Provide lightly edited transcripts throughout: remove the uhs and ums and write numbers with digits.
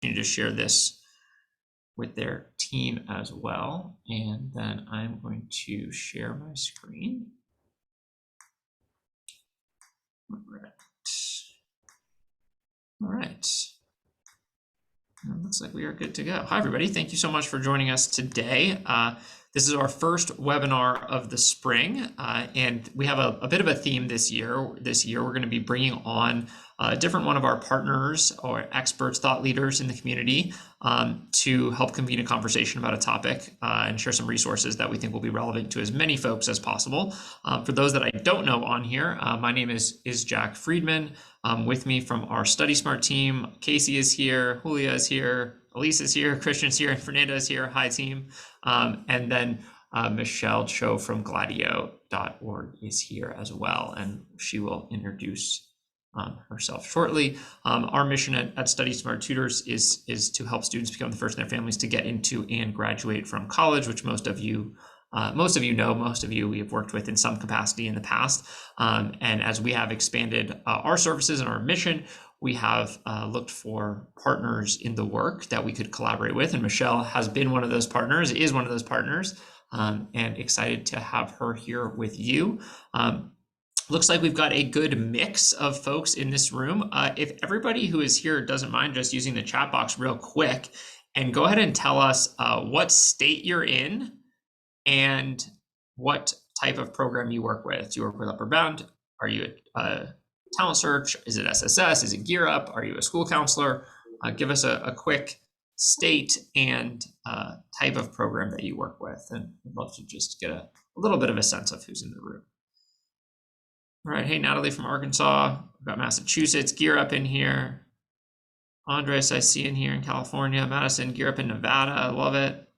to share this with their team as well. And then I'm going to share my screen. All right. It looks like we are good to go. Hi, everybody. Thank you so much for joining us today. This is our first webinar of the spring, and we have a bit of a theme this year. This year, we're going to be bringing on a different one of our partners or experts, thought leaders in the community to help convene a conversation about a topic and share some resources that we think will be relevant to as many folks as possible. For those that I don't know on here, my name is Jack Friedman. With me from our StudySmart team, Casey is here, Julia is here, Elise is here, Christian's here, and Fernanda is here. Hi, team. And then Michelle Cho from Gladio.org is here as well, and she will introduce herself shortly. Our mission at StudySmart Tutors is to help students become the first in their families to get into and graduate from college, which most of you we have worked with in some capacity in the past. And as we have expanded our services and our mission, we have looked for partners in the work that we could collaborate with. And Michelle has been one of those partners, is one of those partners, and excited to have her here with you. Looks like we've got a good mix of folks in this room. If everybody who is here doesn't mind just using the chat box real quick and go ahead and tell us what state you're in and what type of program you work with. Do you work with Upper Bound? Are you a talent search? Is it SSS? Is it Gear Up? Are you a school counselor? Give us a quick state and type of program that you work with. And I'd love to just get a little bit of a sense of who's in the room. All right, hey, Natalie from Arkansas. We've got Massachusetts, Gear Up in here. Andres, I see in here in California. Madison, Gear Up in Nevada. I love it.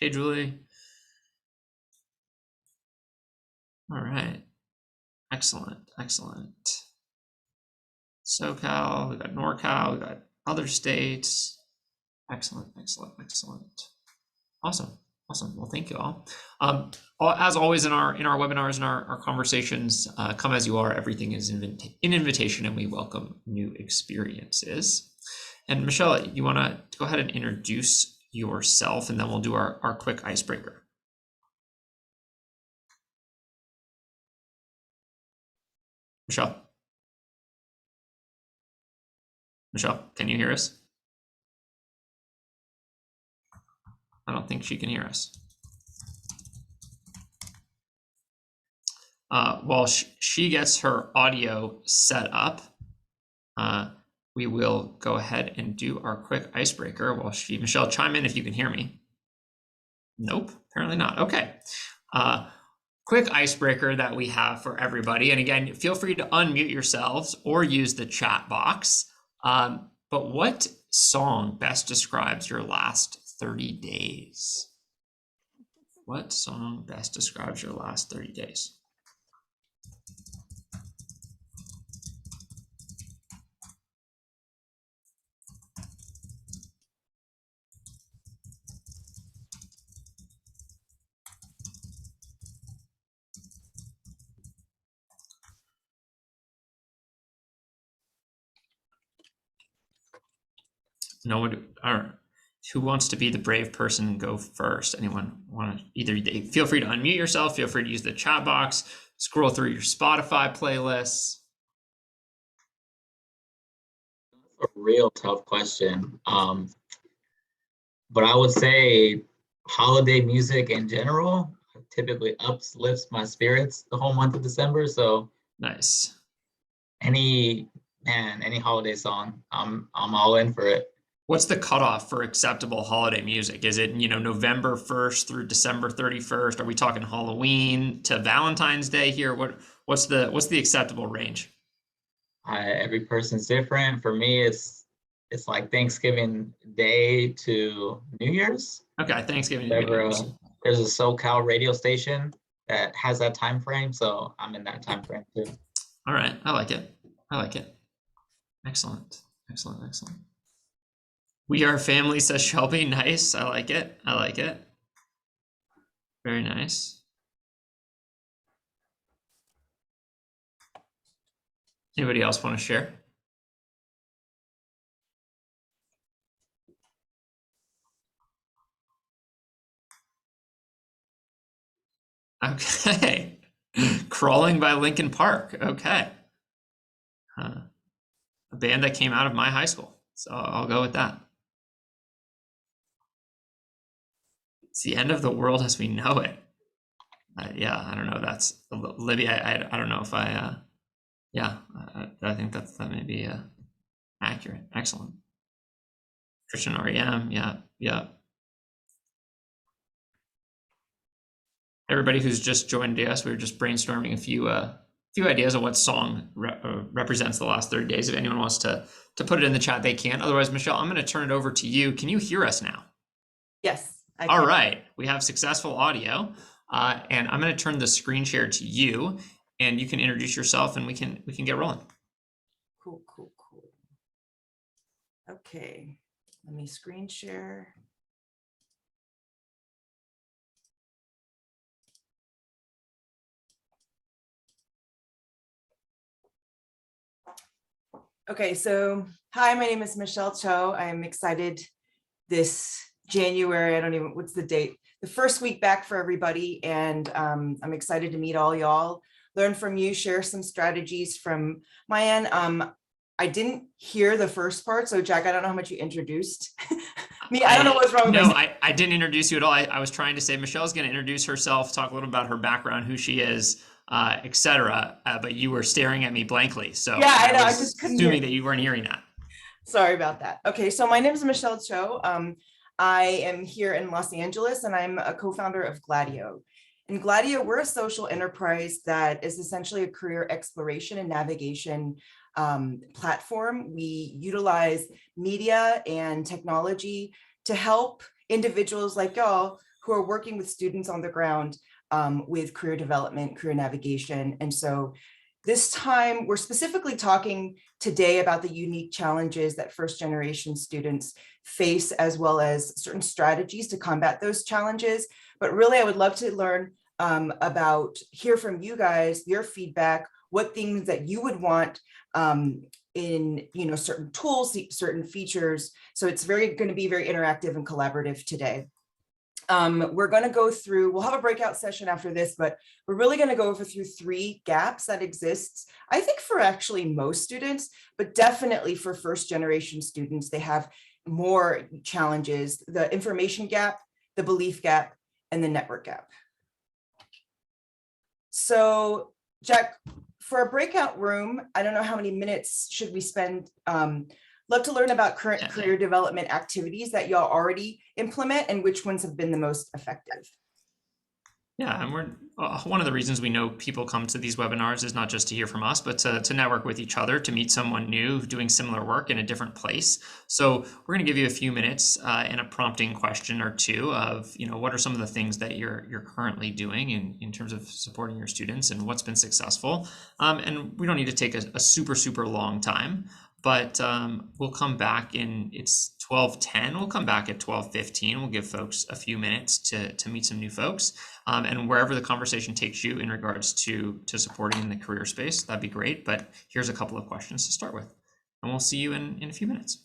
Hey, Julie. All right. Excellent. Excellent. SoCal, we've got NorCal, we've got other states. Excellent. Excellent. Excellent. Awesome. Awesome. Well, thank you all. As always in our webinars and our conversations, come as you are. Everything is an invitation, and we welcome new experiences. And Michelle, you want to go ahead and introduce yourself, and then we'll do our quick icebreaker. Michelle, can you hear us? I don't think she can hear us. While she gets her audio set up, we will go ahead and do our quick icebreaker while Michelle, chime in if you can hear me. Nope, apparently not. Okay. Quick icebreaker that we have for everybody. And again, feel free to unmute yourselves or use the chat box. But what song best describes your last 30 days? What song best describes your last 30 days? No one, who wants to be the brave person and go first? Anyone want to feel free to unmute yourself, feel free to use the chat box, scroll through your Spotify playlists. A real tough question. But I would say holiday music in general typically uplifts my spirits the whole month of December. So nice. Any holiday song, I'm all in for it. What's the cutoff for acceptable holiday music? Is it, November 1st through December 31st? Are we talking Halloween to Valentine's Day here? What's the acceptable range? Every person's different. For me, it's like Thanksgiving Day to New Year's. Okay, Thanksgiving to New Year's. There's a SoCal radio station that has that time frame, so I'm in that time frame too. All right, I like it. Excellent. We are family, says Shelby. Nice. I like it. Very nice. Anybody else want to share? Okay. Crawling by Linkin Park. Okay. A band that came out of my high school. So I'll go with that. It's the end of the world as we know it. Yeah, I don't know. That's Libby. I don't know if yeah, I think that may be accurate. Excellent. Christian REM. Yeah, yeah. Everybody who's just joined us, we were just brainstorming a few ideas of what song represents the last 30 days. If anyone wants to put it in the chat, they can. Otherwise, Michelle, I'm going to turn it over to you. Can you hear us now? Yes. All right, we have successful audio, and I'm going to turn the screen share to you, and you can introduce yourself, and we can get rolling. Cool. Okay, let me screen share. Okay, so hi, my name is Michelle Cho. I'm excited this January, I don't even, what's the date? The first week back for everybody. And I'm excited to meet all y'all, learn from you, share some strategies from my end. I didn't hear the first part. So Jack, I don't know how much you introduced me. I don't know what's wrong with No, me. I didn't introduce you at all. I was trying to say Michelle's going to introduce herself, talk a little about her background, who she is, etc. But you were staring at me blankly. So Yeah, I know. I was just couldn't assuming hear. that you weren't hearing that. Sorry about that. Okay, so my name is Michelle Cho. I am here in Los Angeles and I'm a co-founder of Gladio. In Gladio, we're a social enterprise that is essentially a career exploration and navigation platform. We utilize media and technology to help individuals like y'all who are working with students on the ground with career development, career navigation. And so this time, we're specifically talking today about the unique challenges that first generation students face, as well as certain strategies to combat those challenges. But really, I would love to learn hear from you guys, your feedback, what things that you would want in certain tools, certain features. So it's going to be very interactive and collaborative today. We're going to go through, we'll have a breakout session after this, but we're really going to go through 3 gaps that exists, I think, for actually most students, but definitely for first generation students. They have more challenges: the information gap, the belief gap, and the network gap. So Jack, for a breakout room, I don't know how many minutes should we spend. Love to learn about current career development activities that y'all already implement and which ones have been the most effective. Yeah, and we're one of the reasons we know people come to these webinars is not just to hear from us, but to network with each other, to meet someone new doing similar work in a different place. So we're going to give you a few minutes and a prompting question or two of, what are some of the things that you're currently doing in terms of supporting your students and what's been successful. And we don't need to take a super long time. But we'll come back it's 12:10. We'll come back at 12:15. We'll give folks a few minutes to meet some new folks. And wherever the conversation takes you in regards to supporting in the career space, that'd be great. But here's a couple of questions to start with. And we'll see you in a few minutes.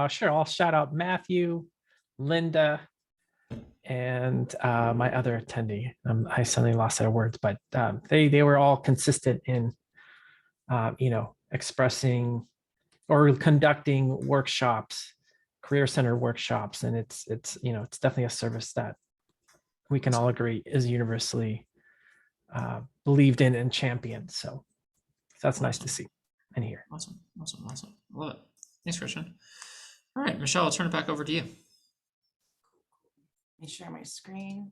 Sure, I'll shout out Matthew, Linda, and my other attendee. I suddenly lost their words, but they were all consistent in expressing or conducting workshops, career center workshops, and it's definitely a service that we can all agree is universally believed in and championed. So that's nice to see and hear. Awesome. Love it. Thanks, Christian. All right, Michelle, I'll turn it back over to you. Let me share my screen.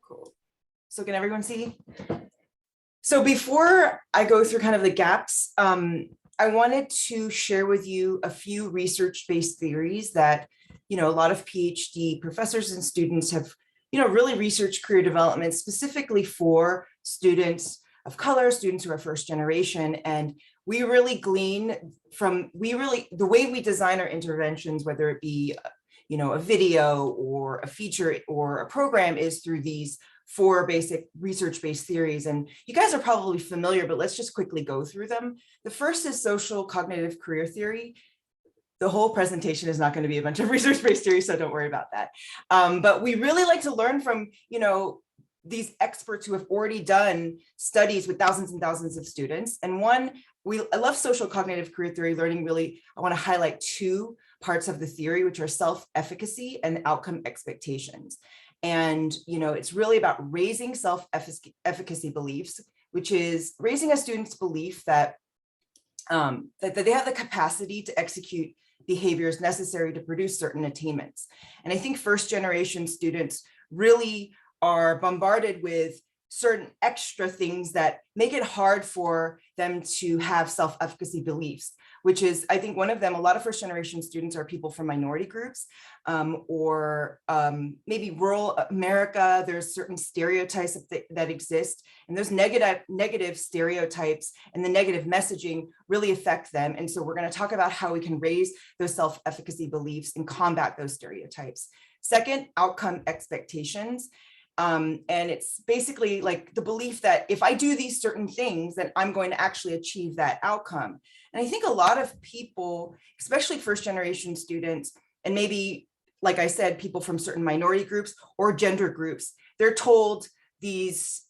Cool. So can everyone see? So before I go through kind of the gaps, I wanted to share with you a few research-based theories that, a lot of PhD professors and students have, really researched career development specifically for students of color, students who are first generation. And we really glean from, the way we design our interventions, whether it be, a video or a feature or a program, is through these 4 basic research-based theories. And you guys are probably familiar, but let's just quickly go through them. The first is social cognitive career theory. The whole presentation is not going to be a bunch of research-based theories, so don't worry about that. But we really like to learn from, these experts who have already done studies with thousands and thousands of students. And I love social cognitive career theory learning. Really, I want to highlight 2 parts of the theory, which are self-efficacy and outcome expectations. And, it's really about raising self-efficacy beliefs, which is raising a student's belief that they have the capacity to execute behaviors necessary to produce certain attainments. And I think first generation students really are bombarded with certain extra things that make it hard for them to have self-efficacy beliefs, which is, I think one of them, a lot of first generation students are people from minority groups or maybe rural America. There's certain stereotypes that exist, and those negative stereotypes and the negative messaging really affect them. And so we're going to talk about how we can raise those self-efficacy beliefs and combat those stereotypes. Second, outcome expectations. And it's basically like the belief that if I do these certain things, then I'm going to actually achieve that outcome. And I think a lot of people, especially first generation students, and maybe, like I said, people from certain minority groups or gender groups, they're told these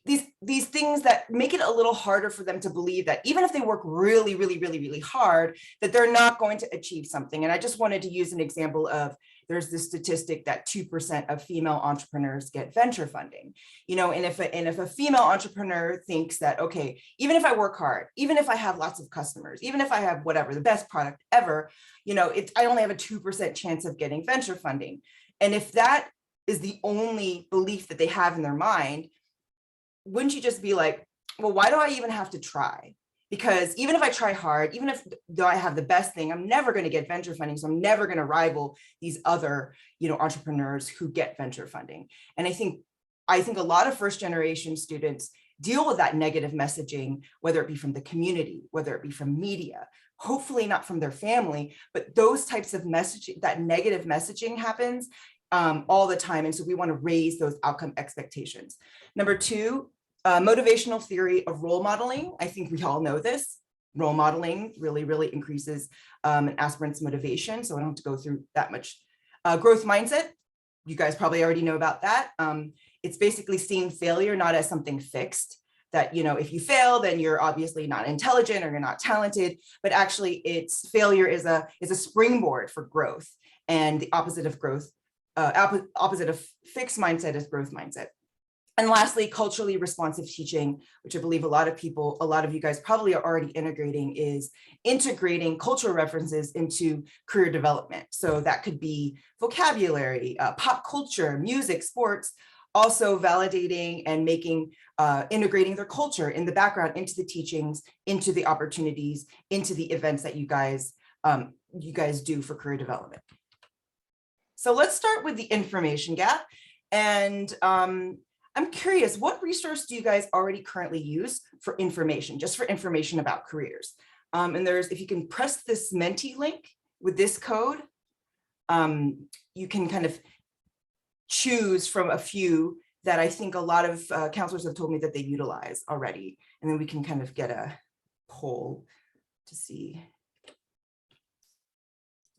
things that make it a little harder for them to believe that even if they work really, really, really, really hard, that they're not going to achieve something. And I just wanted to use an example of, there's this statistic that 2% of female entrepreneurs get venture funding, and if a female entrepreneur thinks that, okay, even if I work hard, even if I have lots of customers, even if I have whatever, the best product ever, I only have a 2% chance of getting venture funding. And if that is the only belief that they have in their mind, wouldn't you just be like, well, why do I even have to try? Because even if I try hard, even if though I have the best thing, I'm never going to get venture funding. So I'm never going to rival these other, entrepreneurs who get venture funding. And I think a lot of first generation students deal with that negative messaging, whether it be from the community, whether it be from media, hopefully not from their family, but those types of messaging, that negative messaging happens all the time. And so we want to raise those outcome expectations. Number 2, motivational theory of role modeling. I think we all know this. Role modeling really, really increases an aspirant's motivation. So I don't have to go through that much. Growth mindset. You guys probably already know about that. It's basically seeing failure not as something fixed, that, if you fail, then you're obviously not intelligent or you're not talented, but actually failure is a springboard for growth. And the opposite of growth, opposite of fixed mindset is growth mindset. And lastly, culturally responsive teaching, which I believe a lot of you guys probably are already is integrating cultural references into career development. So that could be vocabulary, pop culture, music, sports, also validating and making, integrating their culture in the background into the teachings, into the opportunities, into the events that you guys do for career development. So let's start with the information gap. And I'm curious, what resource do you guys already currently use for information, just for information about careers? And if you can press this Menti link with this code, you can kind of choose from a few that I think a lot of counselors have told me that they utilize already. And then we can kind of get a poll to see.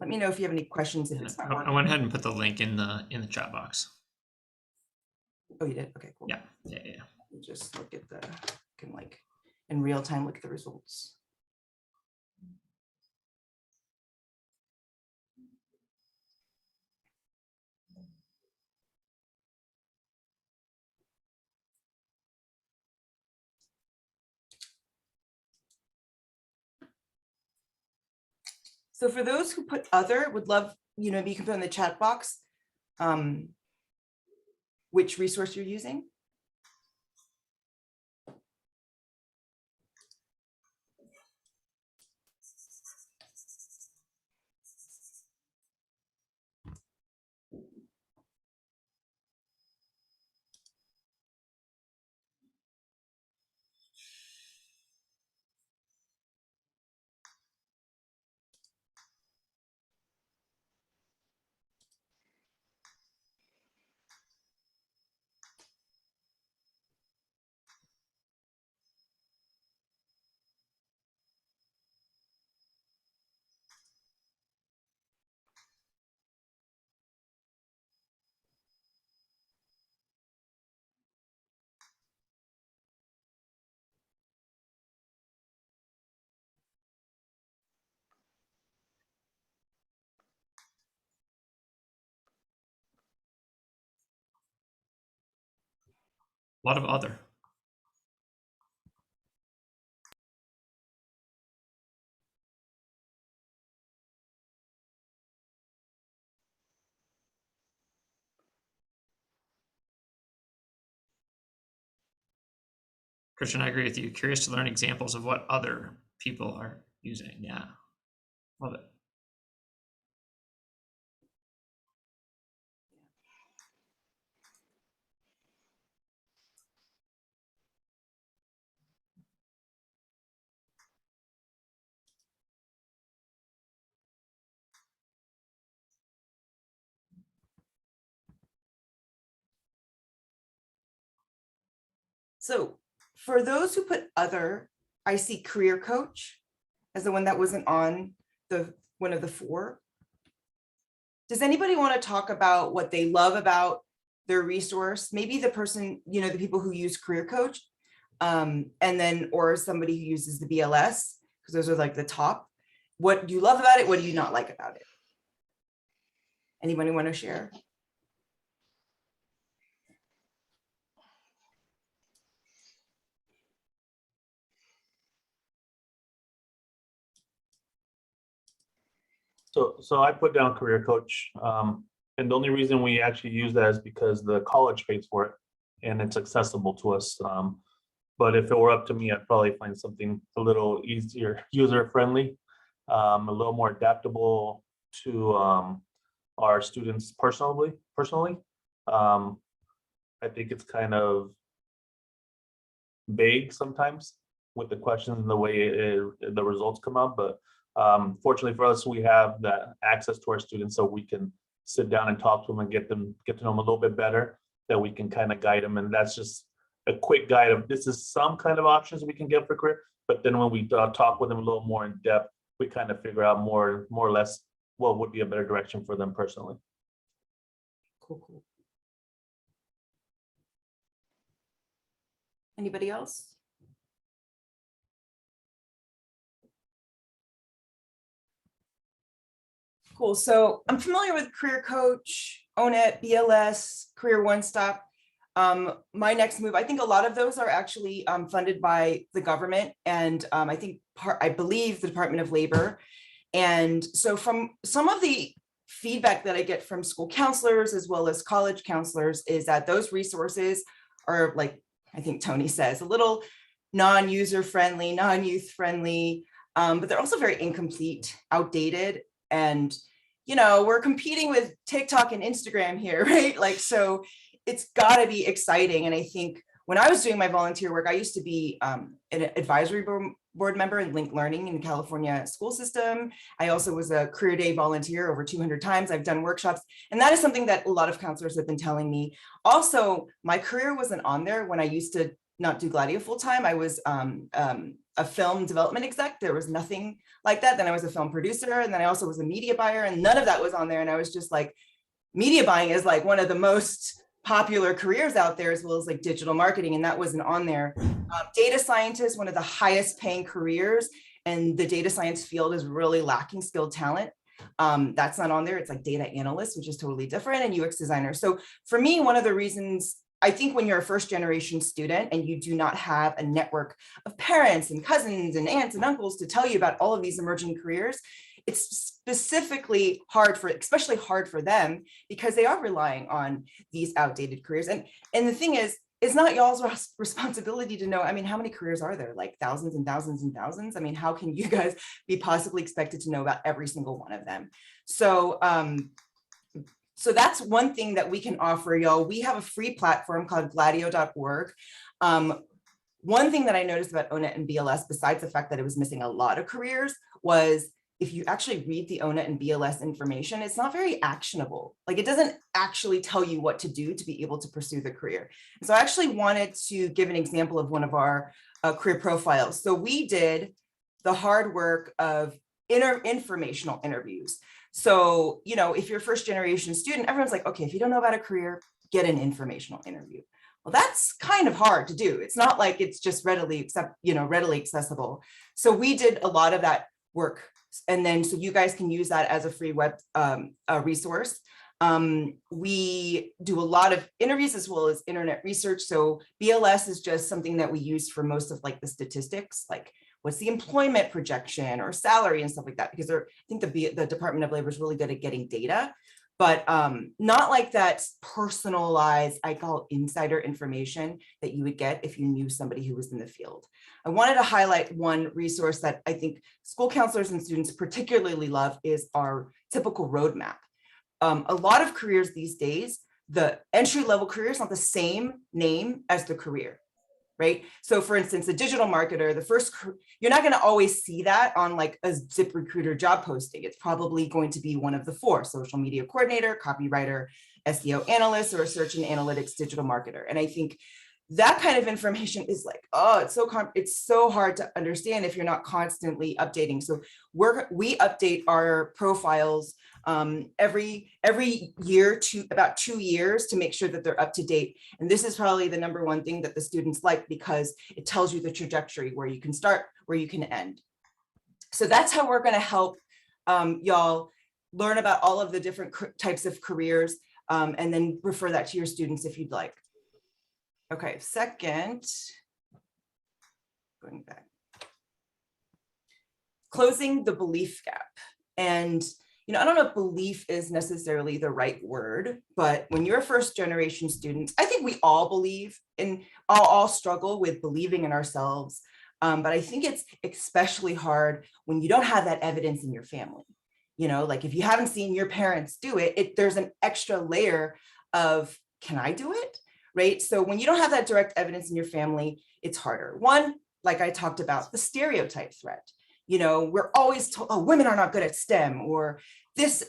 Let me know if you have any questions. If it's not I went ahead and put the link in the chat box. Oh, you did? Okay, cool. Yeah. Just look at can in real time look at the results. So for those who put other, would love, you can put in the chat box which resource you're using. A lot of other. Christian, I agree with you. Curious to learn examples of what other people are using. Yeah, love it. So for those who put other, I see career coach as the one that wasn't on the one of the four. Does anybody want to talk about what they love about their resource? Maybe the person, you know, the people who use career coach, and then, or somebody who uses the BLS, because those are like the top. What do you love about it? What do you not like about it? Anybody want to share? So I put down career coach, and the only reason we actually use that is because the college pays for it and it's accessible to us. But if it were up to me, I'd probably find something a little easier, user friendly, a little more adaptable to our students personally. I think it's kind of vague sometimes with the questions and the way the results come out, but fortunately for us, we have that access to our students, so we can sit down and talk to them and get to know them a little bit better, that we can kind of guide them. And that's just a quick guide of this is some kind of options we can get for career, but then when we talk with them a little more in depth, we kind of figure out more or less what would be a better direction for them personally. Cool. Anybody else? Cool. So I'm familiar with Career Coach, ONET, BLS, Career OneStop. My next move, I think a lot of those are actually funded by the government, and I believe the Department of Labor. And so from some of the feedback that I get from school counselors as well as college counselors is that those resources are, like I think Tony says, a little non-user friendly, non-youth friendly, but they're also very incomplete, outdated. And, you know, we're competing with TikTok and Instagram here, right? Like, so it's gotta be exciting. And I think when I was doing my volunteer work, I used to be an advisory board member in Link Learning in the California school system. I also was a career day volunteer over 200 times. I've done workshops. And that is something that a lot of counselors have been telling me. Also, my career wasn't on there when I used to not do Gladio full time. I was a film development exec. There was nothing like that. Then I was a film producer, and then I also was a media buyer, and none of that was on there. And I was just like, media buying is like one of the most popular careers out there, as well as like digital marketing, and that wasn't on there. Data scientist, one of the highest paying careers, and the data science field is really lacking skilled talent. That's not on there. It's like data analyst, which is totally different, and UX designer. So for me, one of the reasons, I think when you're a first generation student and you do not have a network of parents and cousins and aunts and uncles to tell you about all of these emerging careers, it's specifically especially hard for them, because they are relying on these outdated careers. And the thing is, it's not y'all's responsibility to know. I mean, how many careers are there? Like thousands and thousands and thousands. I mean, how can you guys be possibly expected to know about every single one of them? So, so that's one thing that we can offer y'all. We have a free platform called gladio.org. One thing that I noticed about ONET and BLS, besides the fact that it was missing a lot of careers, was if you actually read the ONET and BLS information, it's not very actionable. Like, it doesn't actually tell you what to do to be able to pursue the career. So I actually wanted to give an example of one of our career profiles. So we did the hard work of informational interviews. So, you know, if you're a first generation student, everyone's like, okay, if you don't know about a career, get an informational interview. Well, that's kind of hard to do. It's not like it's just readily accessible. So we did a lot of that work. And then, so you guys can use that as a free web resource. We do a lot of interviews as well as internet research. So BLS is just something that we use for most of like the statistics, like what's the employment projection or salary and stuff like that, because I think the Department of Labor is really good at getting data, but not like that personalized, I call it insider information that you would get if you knew somebody who was in the field. I wanted to highlight one resource that I think school counselors and students particularly love is our typical roadmap. A lot of careers these days, the entry-level career is not the same name as the career, right? So for instance, a digital marketer, you're not going to always see that on like a ZipRecruiter job posting. It's probably going to be one of the four: social media coordinator, copywriter, SEO analyst, or a search and analytics digital marketer. And I think that kind of information is like, oh, it's so hard to understand if you're not constantly updating. So we update our profiles every year to about 2 years to make sure that they're up to date. And this is probably the number one thing that the students like, because it tells you the trajectory, where you can start, where you can end. So that's how we're going to help y'all learn about all of the different types of careers, and then refer that to your students if you'd like. Okay, second, going back, closing the belief gap. And I don't know if belief is necessarily the right word, but when you're a first generation student, I think we all believe in, all struggle with believing in ourselves. But I think it's especially hard when you don't have that evidence in your family. Like if you haven't seen your parents do it, there's an extra layer of, can I do it? Right? So when you don't have that direct evidence in your family, it's harder. One, like I talked about, the stereotype threat. We're always told, oh, women are not good at STEM, or this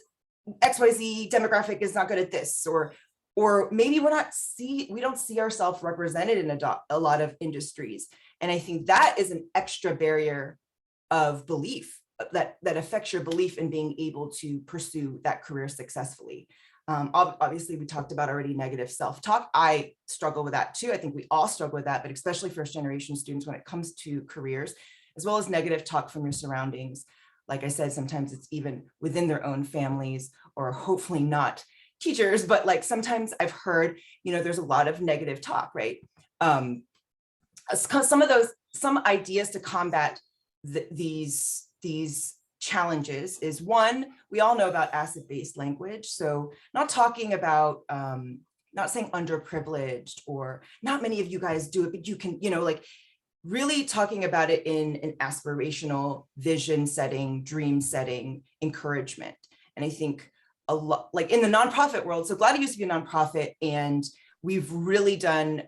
XYZ demographic is not good at this, or maybe we don't see ourselves represented in a lot of industries. And I think that is an extra barrier of belief that affects your belief in being able to pursue that career successfully. Obviously, we talked about already negative self-talk. I struggle with that too. I think we all struggle with that, but especially first generation students when it comes to careers, as well as negative talk from your surroundings. Like I said, sometimes it's even within their own families, or hopefully not teachers, but like sometimes I've heard, there's a lot of negative talk, right? Some ideas to combat these challenges is, one, we all know about asset-based language. So not talking about, not saying underprivileged, or not many of you guys do it, but you can, like really talking about it in an aspirational vision setting, dream setting, encouragement. And I think a lot, like in the nonprofit world, so Gladio used to be a nonprofit, and we've really done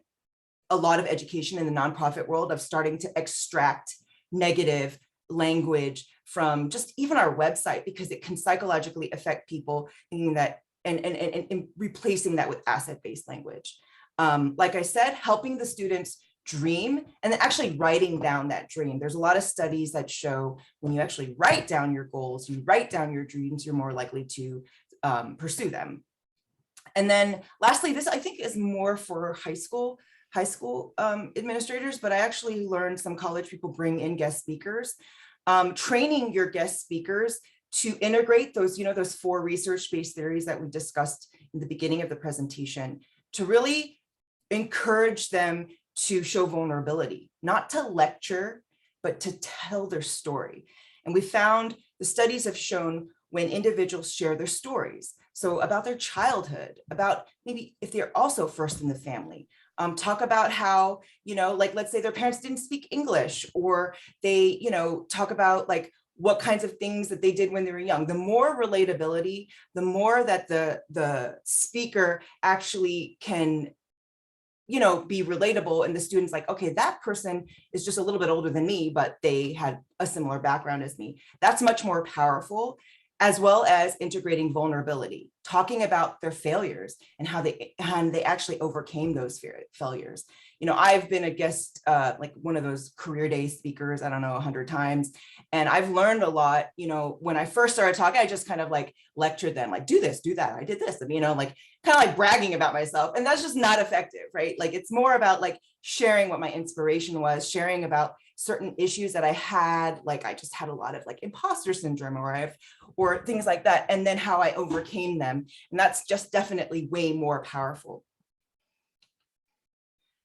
a lot of education in the nonprofit world of starting to extract negative language from just even our website, because it can psychologically affect people, thinking that and replacing that with asset-based language. Like I said, helping the students dream and then actually writing down that dream. There's a lot of studies that show when you actually write down your goals, you write down your dreams, you're more likely to pursue them. And then lastly, this I think is more for high school administrators, but I actually learned some college people bring in guest speakers. Training your guest speakers to integrate those, those 4 research-based theories that we discussed in the beginning of the presentation, to really encourage them to show vulnerability, not to lecture, but to tell their story. And we found the studies have shown when individuals share their stories, so about their childhood, about maybe if they're also first in the family, talk about how, like let's say their parents didn't speak English, or they, talk about like what kinds of things that they did when they were young. The more relatability, the more that the speaker actually can, be relatable, and the student's like, okay, that person is just a little bit older than me, but they had a similar background as me. That's much more powerful, as well as integrating vulnerability, talking about their failures and how they actually overcame those failures. I've been a guest, like one of those career day speakers, I don't know, 100 times. And I've learned a lot. When I first started talking, I just kind of like lectured them, like, do this, do that. I did this, and, like kind of like bragging about myself. And that's just not effective, right? Like it's more about like sharing what my inspiration was, sharing about certain issues that I had, like I just had a lot of like imposter syndrome or things like that, and then how I overcame them. And that's just definitely way more powerful.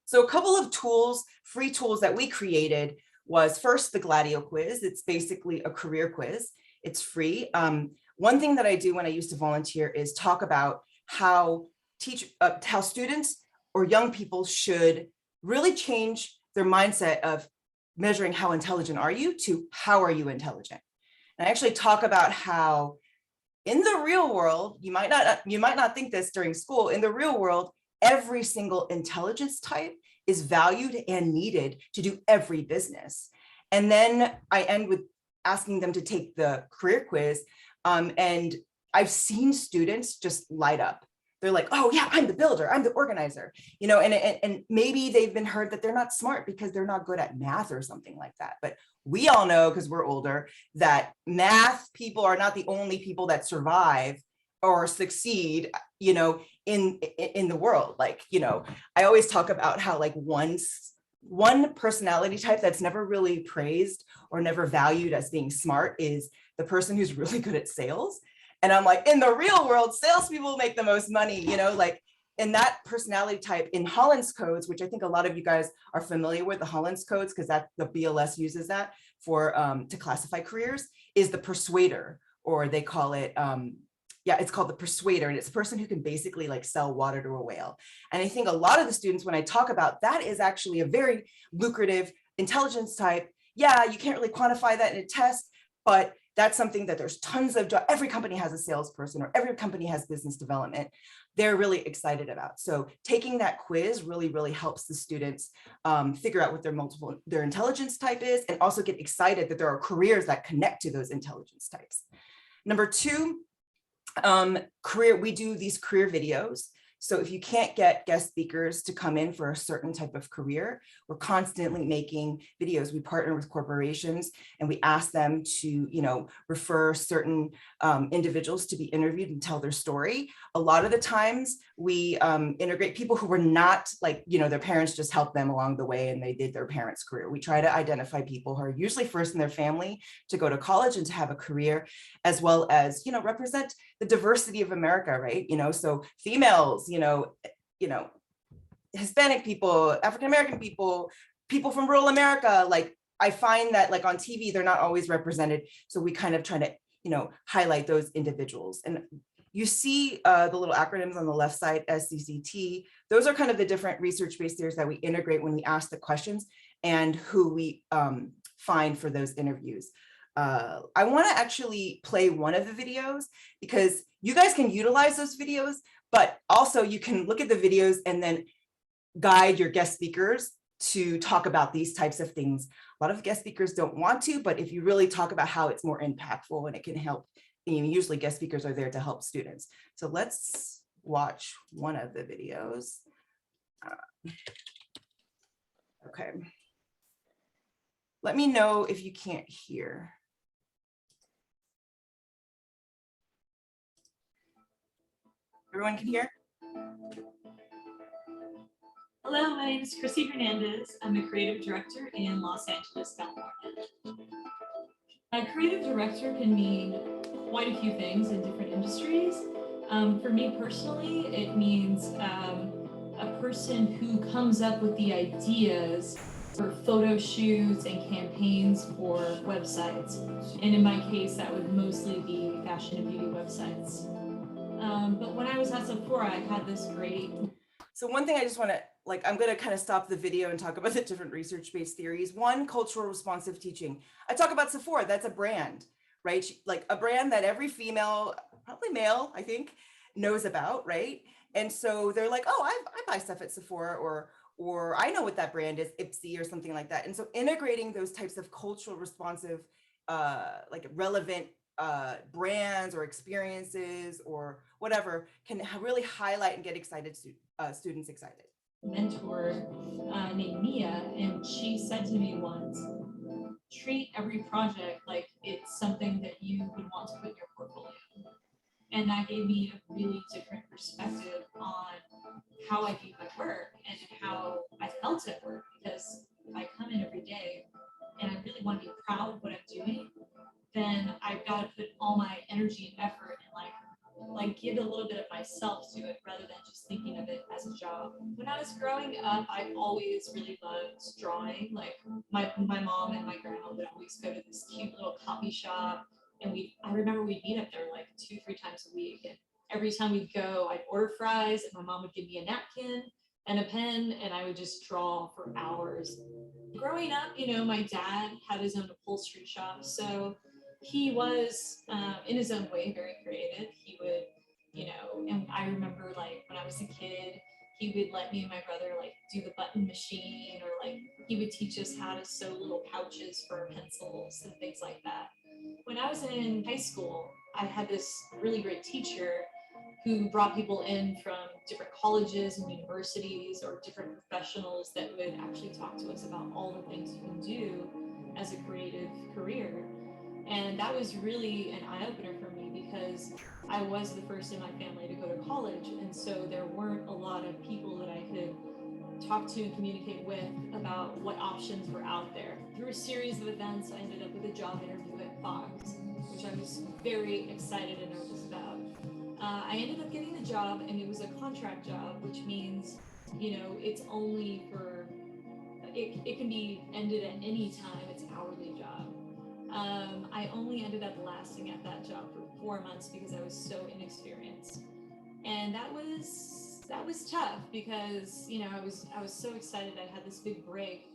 So a couple of tools, free tools that we created was first the Gladio Quiz. It's basically a career quiz. It's free. One thing that I do when I used to volunteer is talk about how students or young people should really change their mindset of measuring how intelligent are you to how are you intelligent. And I actually talk about how in the real world, you might not think this during school, in the real world, every single intelligence type is valued and needed to do every business. And then I end with asking them to take the career quiz. And I've seen students just light up. They're like, oh yeah, I'm the builder, I'm the organizer, you know, and maybe they've been heard that they're not smart because they're not good at math or something like that. But we all know, because we're older, that math people are not the only people that survive or succeed, you know, in the world. Like, you know, I always talk about how like one personality type that's never really praised or never valued as being smart is the person who's really good at sales. And I'm like, in the real world, salespeople make the most money, you know, like in that personality type in Holland's codes, which I think a lot of you guys are familiar with, the Holland's codes, because that the BLS uses that for to classify careers, is the persuader, or they call it, it's called the persuader. And it's a person who can basically like sell water to a whale. And I think a lot of the students, when I talk about that, is actually a very lucrative intelligence type. Yeah, you can't really quantify that in a test, but that's something that there's tons of, every company has a salesperson or every company has business development. They're really excited about. So taking that quiz really, really helps the students figure out what their intelligence type is, and also get excited that there are careers that connect to those intelligence types. Number two, we do these career videos. So if you can't get guest speakers to come in for a certain type of career, we're constantly making videos. We partner with corporations and we ask them to, you know, refer certain individuals to be interviewed and tell their story. A lot of the times we integrate people who were not like, you know, their parents just helped them along the way and they did their parents' career. We try to identify people who are usually first in their family to go to college and to have a career, as well as, you know, represent the diversity of America, right? You know, so females, you know, Hispanic people, African-American people, people from rural America. Like I find that like on TV, they're not always represented. So we kind of try to, you know, highlight those individuals. And you see the little acronyms on the left side, SCCT. Those are kind of the different research-based theories that we integrate when we ask the questions and who we find for those interviews. I want to actually play one of the videos because you guys can utilize those videos, but also you can look at the videos and then guide your guest speakers to talk about these types of things. A lot of guest speakers don't want to, but if you really talk about how it's more impactful and it can help, you know, usually guest speakers are there to help students. So let's watch one of the videos. Okay. Let me know if you can't hear. Everyone can hear? Hello, my name is Chrissy Hernandez. I'm a creative director in Los Angeles, California. A creative director can mean quite a few things in different industries. For me personally, it means a person who comes up with the ideas for photo shoots and campaigns for websites. And in my case, that would mostly be fashion and beauty websites. But when I was at Sephora, I had this great. So one thing I just want to, like, I'm going to kind of stop the video and talk about the different research-based theories. One, cultural responsive teaching. I talk about Sephora, that's a brand, right? Like a brand that every female, probably male, I think, knows about, right? And so they're like, oh, I buy stuff at Sephora, or I know what that brand is, Ipsy or something like that. And so integrating those types of cultural responsive, like relevant brands or experiences or whatever can really highlight and get excited, students excited. Mentor named Mia, and she said to me once, treat every project like it's something that you would want to put in your portfolio. And that gave me a really different perspective on how I viewed my work and how I felt at work, because I come in every day doing, then I've got to put all my energy and effort and like give a little bit of myself to it rather than just thinking of it as a job. When I was growing up, I always really loved drawing. Like my mom and my grandma would always go to this cute little copy shop, and I remember we'd meet up there like 2-3 times a week. And every time we'd go, I'd order fries, and my mom would give me a napkin and a pen, and I would just draw for hours. Growing up, you know, my dad had his own upholstery shop, so he was, in his own way, very creative. He would, you know, and I remember like when I was a kid, he would let me and my brother like do the button machine, or like he would teach us how to sew little pouches for our pencils and things like that. When I was in high school, I had this really great teacher who brought people in from different colleges and universities, or different professionals that would actually talk to us about all the things you can do as a creative career. And that was really an eye-opener for me, because I was the first in my family to go to college, and so there weren't a lot of people that I could talk to and communicate with about what options were out there. Through a series of events, I ended up with a job interview at Fox, which I was very excited and nervous about. I ended up getting the job, and it was a contract job, which means, you know, it's only for, it can be ended at any time. It's an hourly job. I only ended up lasting at that job for 4 months because I was so inexperienced, and that was tough, because, you know, I was so excited. I had this big break,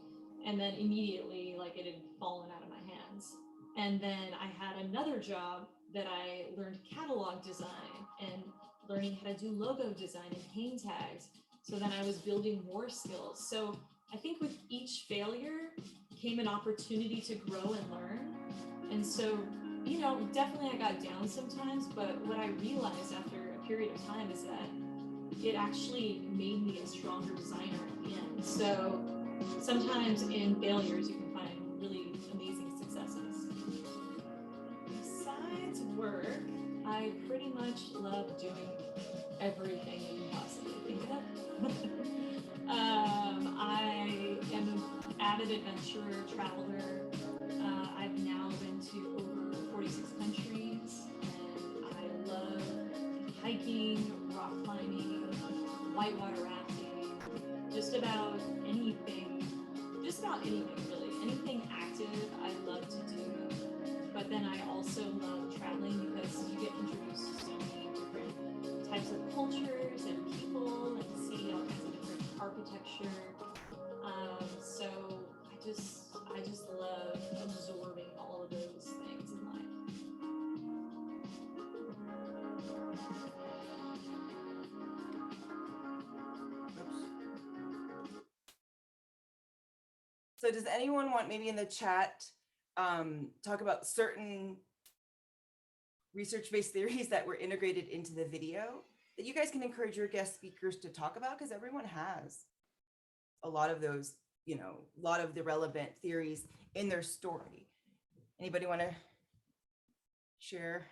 and then immediately, like, it had fallen out of my hands. And then I had another job that I learned catalog design and learning how to do logo design and hang tags. So then I was building more skills. So I think with each failure came an opportunity to grow and learn. And so, you know, definitely I got down sometimes, but what I realized after a period of time is that it actually made me a stronger designer at the end. So sometimes in failures, you can find really amazing successes. Besides work, I pretty much love doing everything you can possibly think of. I am an avid adventurer, traveler. I've now been to over 46 countries, and I love hiking, rock climbing, whitewater rafting, just about anything really. Anything active I love to do. But then I also love traveling, because you get introduced to so many different types of cultures and people, and see all kinds of different architecture. So I just love absorbing all of those things in life. So does anyone want, maybe in the chat, talk about certain research-based theories that were integrated into the video that you guys can encourage your guest speakers to talk about? Because everyone has a lot of those, you know, a lot of the relevant theories in their story. Anybody want to share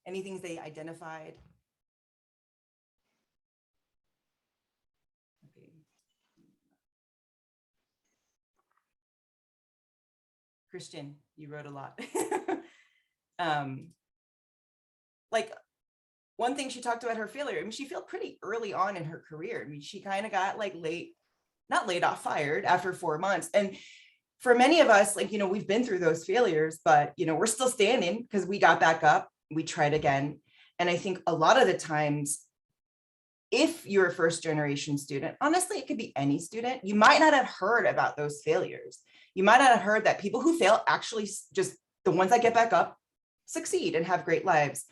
any things they identified? Okay. Christian, you wrote a lot. Like, one thing she talked about her failure, I mean, she failed pretty early on in her career. I mean, she kind of got like not laid off, fired after 4 months. And for many of us, like, you know, we've been through those failures, but, you know, we're still standing because we got back up, we tried again. And I think a lot of the times, if you're a first generation student, honestly, it could be any student, you might not have heard about those failures. You might not have heard that people who fail actually, just the ones that get back up, succeed and have great lives.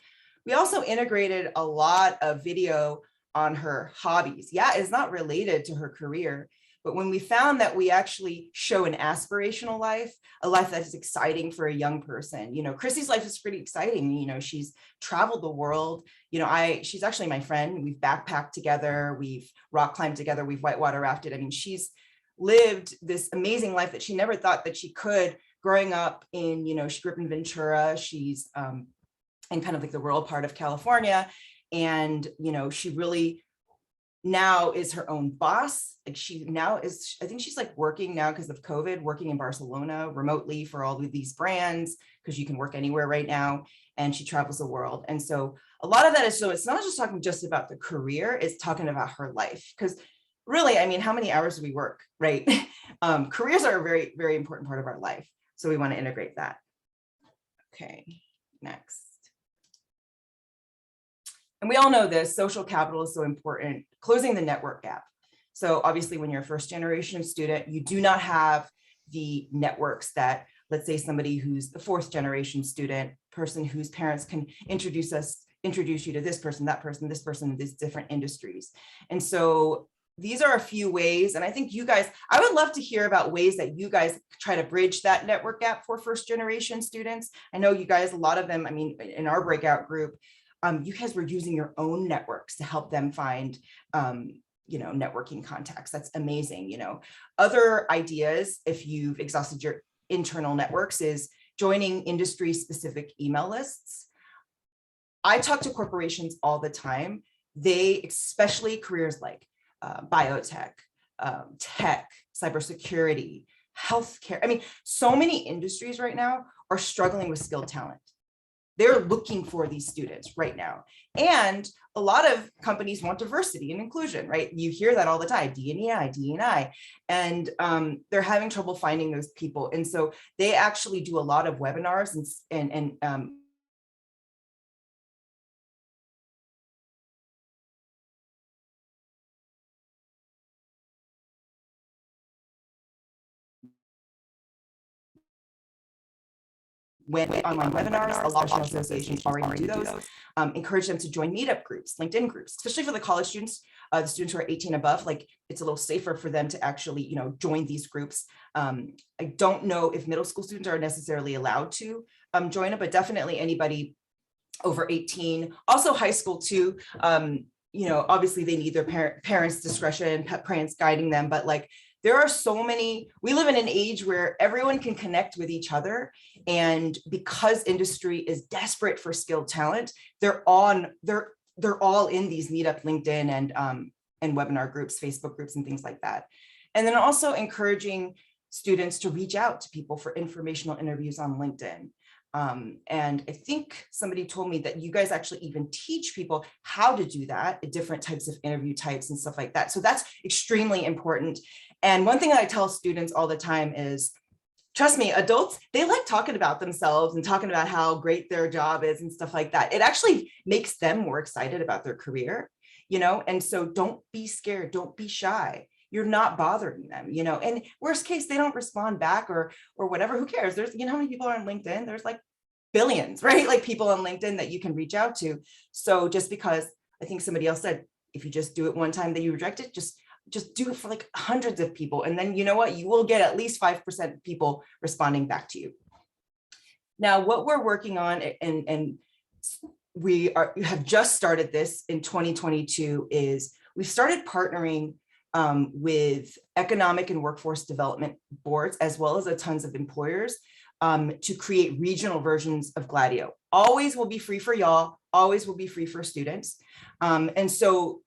We also integrated a lot of video on her hobbies. Yeah, it's not related to her career, but when we found that we actually show an aspirational life, a life that is exciting for a young person, you know, Chrissy's life is pretty exciting. You know, she's traveled the world. You know, she's actually my friend. We've backpacked together. We've rock climbed together. We've whitewater rafted. I mean, she's lived this amazing life that she never thought that she could growing up in, you know, she grew up in Ventura. She's in kind of like the rural part of California. And, you know, she really now is her own boss. Like she now is, I think she's like working now because of COVID, working in Barcelona remotely for all of these brands, because you can work anywhere right now, and she travels the world. And so a lot of that is, so it's not just talking just about the career, it's talking about her life. Because really, I mean, how many hours do we work, right? Careers are a very, very important part of our life. So we want to integrate that. Okay, next. And we all know this, social capital is so important, closing the network gap. So obviously when you're a first generation student, you do not have the networks that, let's say somebody who's the fourth generation student, person whose parents can introduce you to this person, this person, these different industries. And so these are a few ways, and I think you guys, I would love to hear about ways that you guys try to bridge that network gap for first generation students. I know you guys, a lot of them, I mean, in our breakout group, you guys were using your own networks to help them find, you know, networking contacts. That's amazing. You know, other ideas, if you've exhausted your internal networks, is joining industry specific email lists. I talk to corporations all the time. They, especially careers like biotech, tech, cybersecurity, healthcare. I mean, so many industries right now are struggling with skilled talent. They're looking for these students right now. And a lot of companies want diversity and inclusion, right? You hear that all the time, D&I. And they're having trouble finding those people. And so they actually do a lot of webinars and when online webinars, a lot of national associations already do those. Encourage them to join meetup groups, LinkedIn groups, especially for the college students, the students who are 18 above. Like, it's a little safer for them to actually, you know, join these groups. I don't know if middle school students are necessarily allowed to join it, but definitely anybody over 18, also high school too. You know, obviously they need their parents' discretion, parents guiding them, but like, there are so many, we live in an age where everyone can connect with each other. And because industry is desperate for skilled talent, they're all in these meetup, LinkedIn and webinar groups, Facebook groups, and things like that. And then also encouraging students to reach out to people for informational interviews on LinkedIn. And I think somebody told me that you guys actually even teach people how to do that, different types of interview types and stuff like that. So that's extremely important. And one thing that I tell students all the time is, trust me, adults, they like talking about themselves and talking about how great their job is and stuff like that. It actually makes them more excited about their career, you know? And so don't be scared, don't be shy. You're not bothering them, you know, and worst case, they don't respond back or whatever, who cares? There's, you know, how many people are on LinkedIn? There's like billions, right? Like people on LinkedIn that you can reach out to. So just because I think somebody else said, if you just do it one time that you reject it, just do it for like hundreds of people. And then you know what, you will get at least 5% of people responding back to you. Now, what we're working on, and we have just started this in 2022, is we've started partnering with economic and workforce development boards, as well as tons of employers, to create regional versions of Gladio. Always will be free for y'all, always will be free for students. And so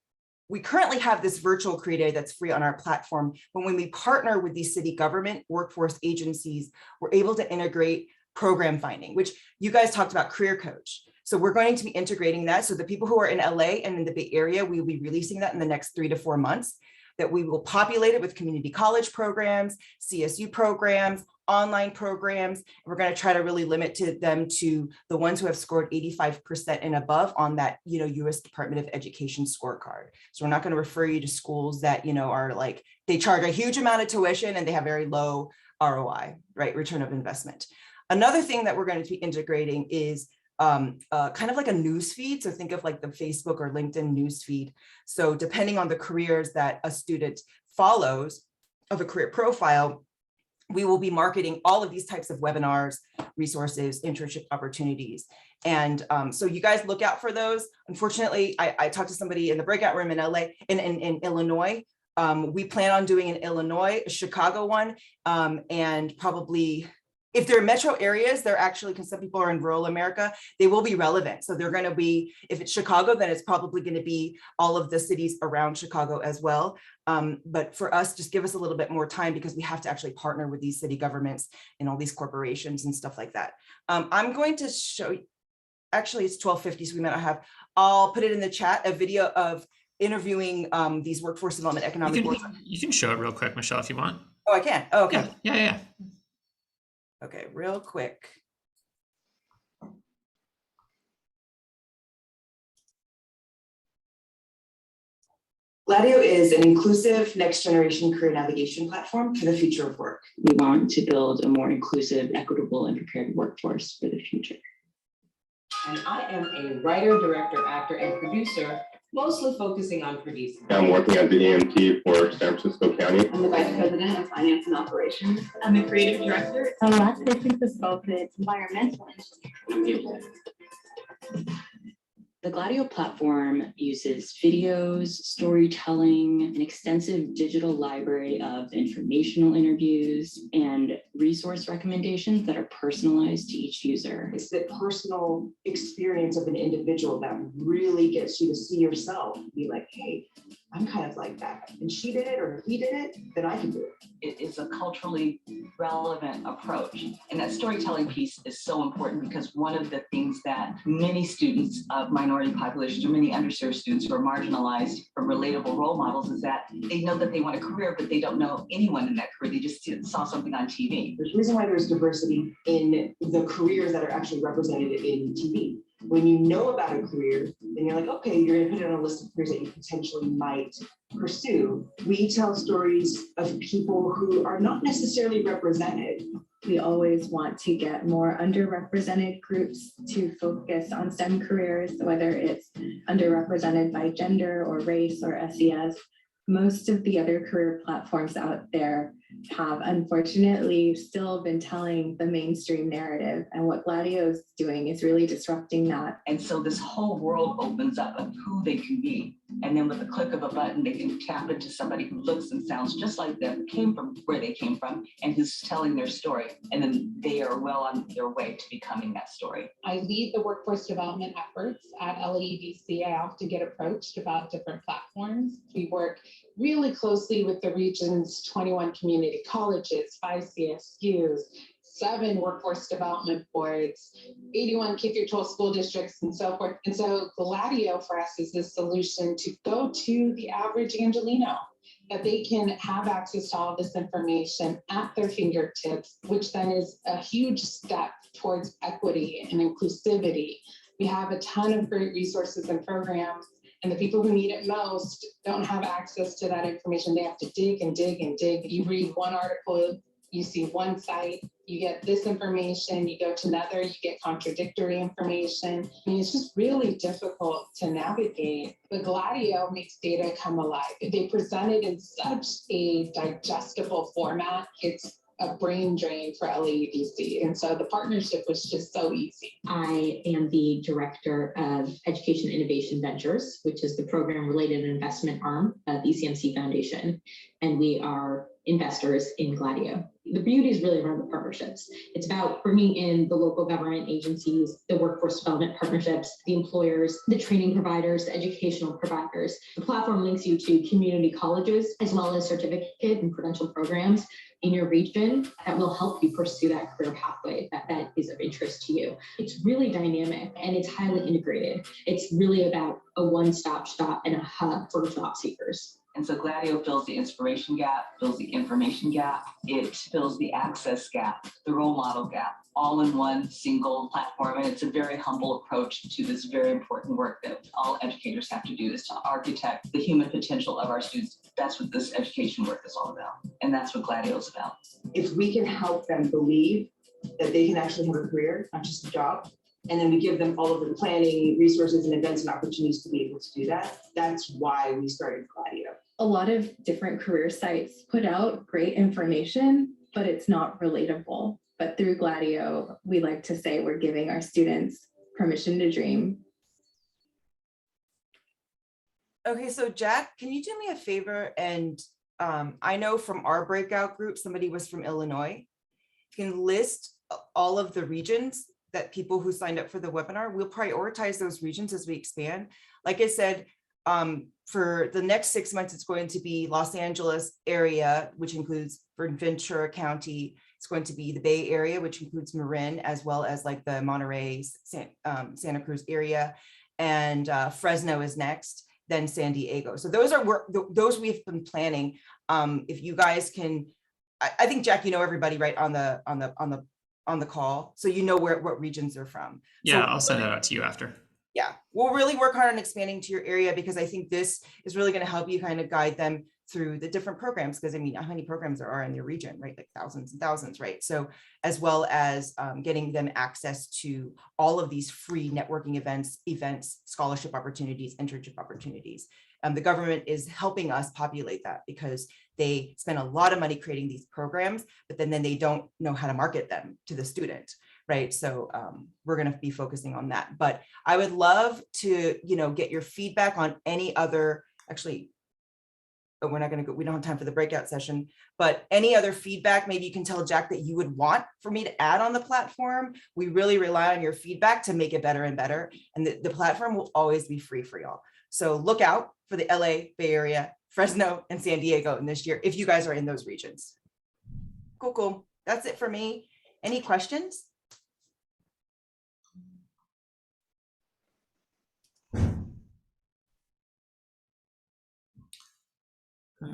we currently have this virtual creator that's free on our platform, but when we partner with these city government workforce agencies, we're able to integrate program finding, which you guys talked about, career coach. So we're going to be integrating that. So the people who are in LA and in the Bay Area, we will be releasing that in the next 3 to 4 months, that we will populate it with community college programs, CSU programs, online programs. We're going to try to really limit them to the ones who have scored 85% and above on that, you know, US Department of Education scorecard. So we're not going to refer you to schools that, you know, are like, they charge a huge amount of tuition and they have very low ROI, right? Return of investment. Another thing that we're going to be integrating is kind of like a news feed. So think of like the Facebook or LinkedIn news feed. So depending on the careers that a student follows of a career profile, we will be marketing all of these types of webinars, resources, internship opportunities. And so you guys look out for those. Unfortunately, I talked to somebody in the breakout room in LA, in Illinois. We plan on doing an Illinois, a Chicago one, and probably if they're in metro areas, they're actually, because some people are in rural America, they will be relevant. So they're going to be, if it's Chicago, then it's probably going to be all of the cities around Chicago as well. But for us, just give us a little bit more time because we have to actually partner with these city governments and all these corporations and stuff like that. I'm going to show you, actually it's 12:50, so we might not have, I'll put it in the chat, a video of interviewing these workforce development economic boards. You can show it real quick, Michelle, if you want. Oh, I can. Oh, okay. Yeah. Okay, real quick. Gladio is an inclusive next generation career navigation platform for the future of work. We want to build a more inclusive, equitable, and prepared workforce for the future. And I am a writer, director, actor, and producer, mostly focusing on producing. I'm working as the EMT for San Francisco County. I'm the Vice President of Finance and Operations. I'm the creative director. I'm a statistics associate, environmental engineer. The Gladio platform uses videos, storytelling, an extensive digital library of informational interviews, and resource recommendations that are personalized to each user. It's the personal experience of an individual that really gets you to see yourself, be like, hey, I'm kind of like that. And she did it or he did it, then I can do it. It is a culturally relevant approach. And that storytelling piece is so important because one of the things that many students of minority populations or many underserved students who are marginalized from relatable role models is that they know that they want a career, but they don't know anyone in that career. They just saw something on TV. There's a reason why there's diversity in the careers that are actually represented in TV. When you know about a career, then you're like, okay, you're gonna put it on a list of careers that you potentially might pursue. We tell stories of people who are not necessarily represented. We always want to get more underrepresented groups to focus on STEM careers, whether it's underrepresented by gender or race or SES. Most of the other career platforms out there have unfortunately still been telling the mainstream narrative, and what Gladio is doing is really disrupting that. And so this whole world opens up of who they can be. And then with the click of a button, they can tap into somebody who looks and sounds just like them, came from where they came from, and who's telling their story. And then they are well on their way to becoming that story. I lead the workforce development efforts at LAEDC. I often get approached about different platforms. We work really closely with the region's 21 community colleges, 5 CSUs, 7 workforce development boards, 81 K-12 school districts, and so forth. And so Gladio for us is this solution to go to the average Angelino, that they can have access to all this information at their fingertips, which then is a huge step towards equity and inclusivity. We have a ton of great resources and programs, and the people who need it most don't have access to that information. They have to dig and dig and dig. You read one article, you see one site, you get this information, you go to another, you get contradictory information. I mean, it's just really difficult to navigate. But Gladio makes data come alive. They present it in such a digestible format. It's a brain drain for LAEDC. And so the partnership was just so easy. I am the Director of Education Innovation Ventures, which is the program-related investment arm of the ECMC Foundation. And we are investors in Gladio. The beauty is really around the partnerships. It's about bringing in the local government agencies, the workforce development partnerships, the employers, the training providers, the educational providers. The platform links you to community colleges, as well as certificate and credential programs in your region that will help you pursue that career pathway that is of interest to you. It's really dynamic and it's highly integrated. It's really about a one-stop shop and a hub for job seekers. And so Gladio fills the inspiration gap, fills the information gap, it fills the access gap, the role model gap, all in one single platform. And it's a very humble approach to this very important work that all educators have to do, is to architect the human potential of our students. That's what this education work is all about. And that's what Gladio is about. If we can help them believe that they can actually have a career, not just a job, and then we give them all of the planning, resources, and events and opportunities to be able to do that, that's why we started Gladio. A lot of different career sites put out great information, but it's not relatable. But through Gladio, we like to say we're giving our students permission to dream. Okay, so Jack, can you do me a favor? And I know from our breakout group, somebody was from Illinois. You can list all of the regions that people who signed up for the webinar, we'll prioritize those regions as we expand. Like I said, for the next 6 months, it's going to be Los Angeles area, which includes Ventura County. It's going to be the Bay Area, which includes Marin, as well as like the Monterey, Santa Cruz area. And Fresno is next, then San Diego. So those are those we've been planning. If you guys can, I think Jack, you know everybody right on the call, so you know what regions they're from. Yeah, So, I'll send that out to you after. Yeah, we'll really work hard on expanding to your area, because I think this is really going to help you kind of guide them through the different programs, because I mean, how many programs there are in your region, right? Like thousands and thousands, right? So as well as getting them access to all of these free networking events, scholarship opportunities, internship opportunities. The government is helping us populate that, because they spend a lot of money creating these programs, but then they don't know how to market them to the student, right? So we're going to be focusing on that. But I would love to, get your feedback on any other, actually, but we're not going to go, we don't have time for the breakout session, but any other feedback, maybe you can tell Jack that you would want for me to add on the platform. We really rely on your feedback to make it better and better. And the platform will always be free for y'all. So look out for the LA, Bay Area, Fresno, and San Diego in this year, if you guys are in those regions. Cool. That's it for me. Any questions?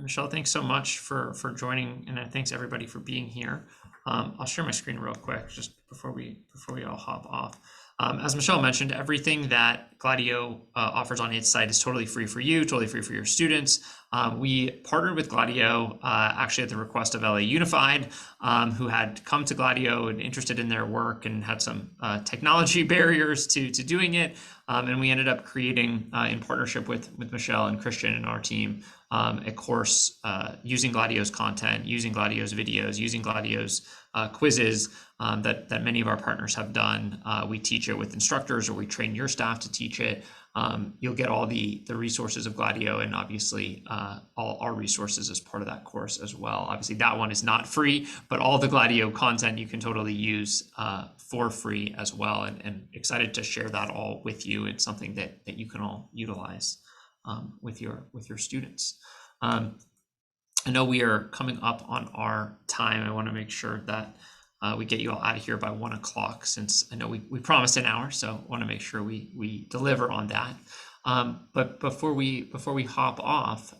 Michelle, thanks so much for joining, and thanks everybody for being here. I'll share my screen real quick just before we all hop off. As Michelle mentioned, everything that Gladio offers on its site is totally free for you, totally free for your students. We partnered with Gladio actually at the request of LA Unified, who had come to Gladio and interested in their work and had some technology barriers to doing it. And we ended up creating, in partnership with Michelle and Christian and our team, a course using Gladio's content, using Gladio's videos, using Gladio's quizzes that many of our partners have done. We teach it with instructors, or we train your staff to teach it. You'll get all the resources of Gladio, and obviously all our resources as part of that course as well. Obviously that one is not free, but all the Gladio content you can totally use for free as well, and excited to share that all with you. It's something that you can all utilize with your students. I know we are coming up on our time. I want to make sure that we get you all out of here by 1 o'clock, since I know we promised an hour, so I want to make sure we deliver on that. But before we hop off,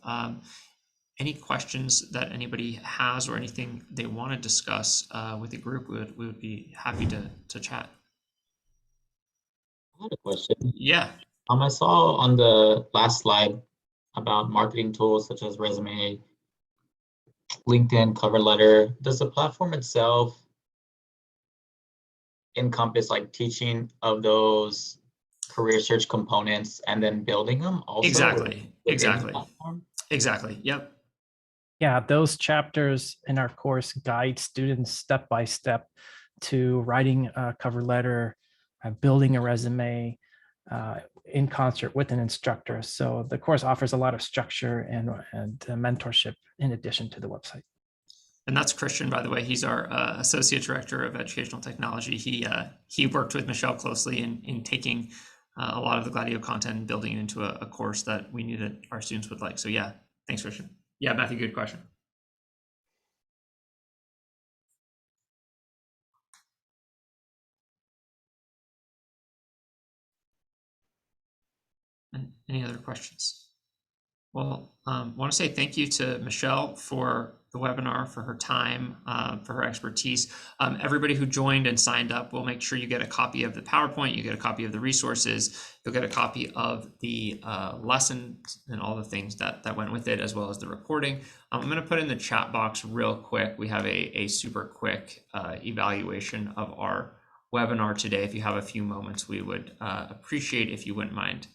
any questions that anybody has, or anything they want to discuss with the group, we would be happy to chat. I had a question. Yeah. I saw on the last slide about marketing tools such as resume, LinkedIn, cover letter. Does the platform itself encompass like teaching of those career search components and then building them also? Exactly. Yep. Yeah, those chapters in our course guide students step by step to writing a cover letter, building a resume, in concert with an instructor. So the course offers a lot of structure and mentorship in addition to the website. And that's Christian, by the way. He's our Associate Director of Educational Technology. He worked with Michelle closely in taking a lot of the Gladio content and building it into a course that we knew that our students would like. So yeah, thanks, Christian. Yeah, Matthew, good question. And any other questions? Well, I want to say thank you to Michelle for the webinar, for her time, for her expertise. Everybody who joined and signed up, we'll make sure you get a copy of the PowerPoint, you get a copy of the resources, you'll get a copy of the lesson and all the things that went with it, as well as the recording. I'm going to put in the chat box real quick. We have a super quick evaluation of our webinar today. If you have a few moments, we would appreciate if you wouldn't mind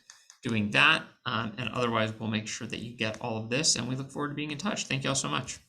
doing that. And otherwise, we'll make sure that you get all of this, and we look forward to being in touch. Thank you all so much.